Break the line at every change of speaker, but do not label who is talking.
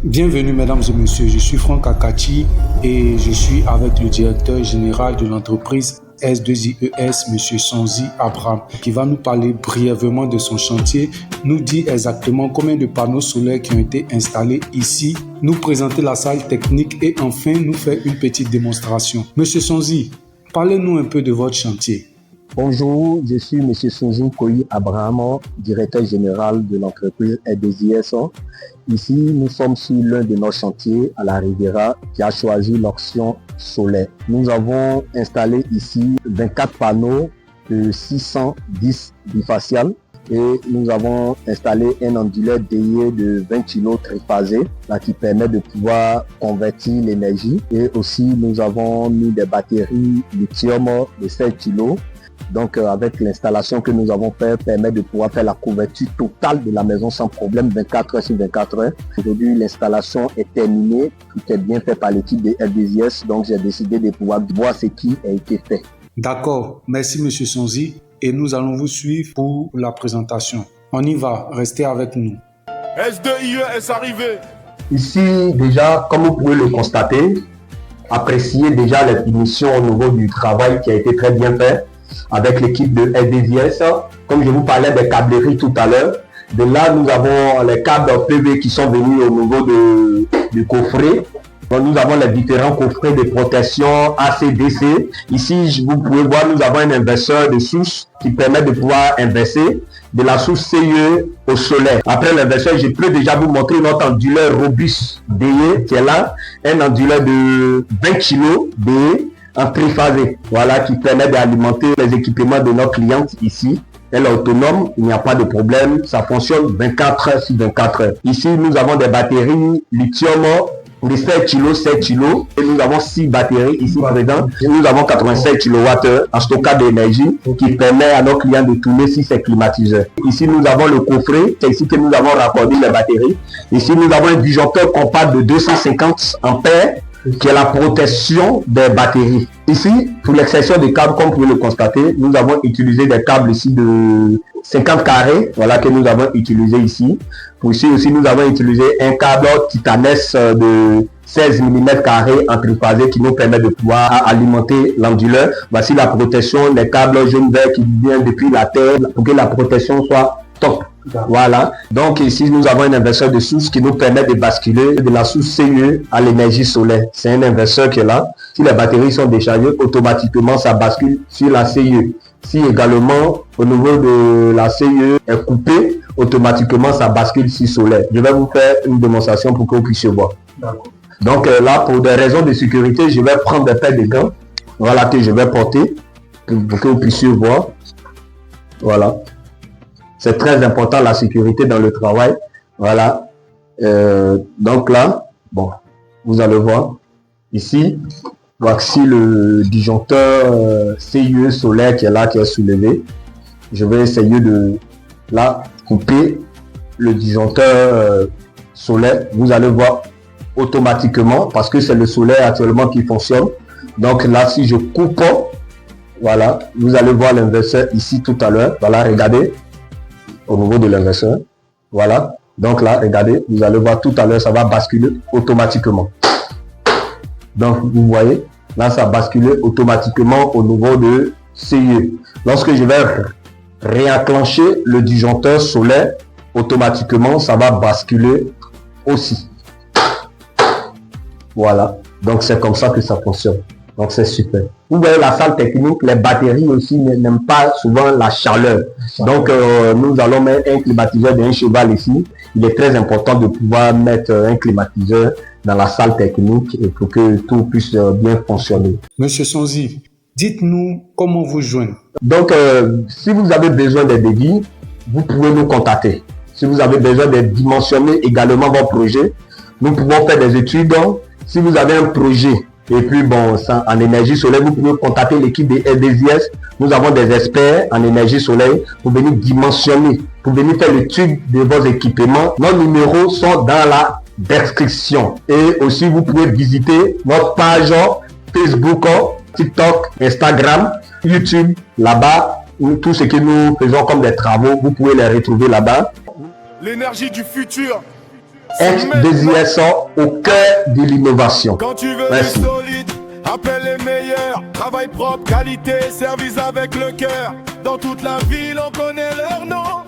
Bienvenue mesdames et messieurs, je suis Franck Akachi et je suis avec le directeur général de l'entreprise S2IES, M. Sonzi Abraham, qui va nous parler brièvement de son chantier, nous dire exactement combien de panneaux solaires qui ont été installés ici, nous présenter la salle technique et enfin nous faire une petite démonstration. M. Sonzi, parlez-nous un peu de votre chantier.
Bonjour, je suis M. Sonzi Abraham, directeur général de l'entreprise S2IES. Ici, nous sommes sur l'un de nos chantiers à la Riviera qui a choisi l'option solaire. Nous avons installé ici 24 panneaux de 610 bifaciales et nous avons installé un onduleur DIE de 20 kg triphasé qui permet de pouvoir convertir l'énergie, et aussi nous avons mis des batteries lithium de 7 kg. Donc avec l'installation que nous avons faite, permet de pouvoir faire la couverture totale de la maison sans problème 24 heures sur 24 heures. Aujourd'hui, l'installation est terminée, tout est bien fait par l'équipe de S2IES, donc j'ai décidé de pouvoir voir ce qui a été fait.
D'accord, merci Monsieur Sonzi et nous allons vous suivre pour la présentation. On y va, restez avec nous.
S2IES est arrivé.
Ici déjà, comme vous pouvez le constater, appréciez déjà les finitions au niveau du travail qui a été très bien fait avec l'équipe de S2IES. Comme je vous parlais des câbleries tout à l'heure, de là nous avons les câbles PV qui sont venus au niveau du coffret. Donc, nous avons les différents coffrets de protection AC/DC. Ici, vous pouvez voir, nous avons un inverseur de source qui permet de pouvoir inverser de la source CIE au solaire. Après l'inverseur, je peux déjà vous montrer notre onduleur robuste DE qui est là, un onduleur de 20 kg DE en triphasé, voilà, qui permet d'alimenter les équipements de nos clientes ici. Elle est autonome, il n'y a pas de problème, ça fonctionne 24 heures sur 24 heures. Ici, nous avons des batteries lithium de 7 kg, 7 kg, et nous avons 6 batteries ici présentes. Nous avons 87 kWh en stockage d'énergie qui permet à nos clients de tourner sur ces climatiseurs. Ici, nous avons le coffret, c'est ici que nous avons raccordé les batteries. Ici, nous avons un disjoncteur compacte de 250 ampères qui est la protection des batteries. Ici, pour l'extraction des câbles, comme vous pouvez le constater, nous avons utilisé des câbles ici de 50 carrés, voilà, que nous avons utilisé ici. Pour ici aussi, nous avons utilisé un câble titanesque de 16 mm carrés en triphasé qui nous permet de pouvoir alimenter l'onduleur. Voici la protection des câbles jaune-vert qui viennent depuis la terre pour que la protection soit top. Voilà, donc ici nous avons un inverseur de source qui nous permet de basculer de la source CIE à l'énergie solaire. C'est un inverseur qui est là. Si les batteries sont déchargées, automatiquement ça bascule sur la CIE. Si également au niveau de la CIE est coupé, automatiquement ça bascule sur solaire. Je vais vous faire une démonstration pour que vous puissiez voir. Donc là, pour des raisons de sécurité, je vais prendre des paires de gants, voilà, que je vais porter pour que vous puissiez voir. Voilà. C'est très important la sécurité dans le travail. Voilà. Donc là, bon, vous allez voir. Ici, voici le disjoncteur CIE solaire qui est là, qui est soulevé. Je vais essayer de là couper le disjoncteur solaire. Vous allez voir automatiquement parce que c'est le solaire actuellement qui fonctionne. Donc là, si je coupe, voilà, vous allez voir l'inverseur ici tout à l'heure. Voilà, regardez. Au niveau de l'inverseur, voilà, donc là regardez, vous allez voir tout à l'heure ça va basculer automatiquement. Donc vous voyez là ça bascule automatiquement au niveau de CIE. Lorsque je vais réenclencher le disjoncteur solaire, automatiquement ça va basculer aussi. Voilà, donc c'est comme ça que ça fonctionne. Donc c'est super. Vous voyez la salle technique, les batteries aussi n'aiment pas souvent la chaleur. Donc nous allons mettre un climatiseur d'un cheval ici. Il est très important de pouvoir mettre un climatiseur dans la salle technique et pour que tout puisse bien fonctionner.
Monsieur Sonzi, dites-nous comment vous joindre.
Donc si vous avez besoin des devis, vous pouvez nous contacter. Si vous avez besoin de dimensionner également vos projets, nous pouvons faire des études. Si vous avez un projet, et puis bon, ça, en énergie solaire, vous pouvez contacter l'équipe de S2IES. Nous avons des experts en énergie solaire pour venir dimensionner, pour venir faire l'étude de vos équipements. Nos numéros sont dans la description. Et aussi, vous pouvez visiter notre page Facebook, TikTok, Instagram, YouTube. Là-bas, tout ce que nous faisons comme des travaux, vous pouvez les retrouver là-bas.
L'énergie du futur
S2IS au cœur de l'innovation.
Quand tu veux
Merci.
du solide, appelle les meilleurs. Travail propre, qualité, service avec le cœur. Dans toute la ville, on connaît leur nom.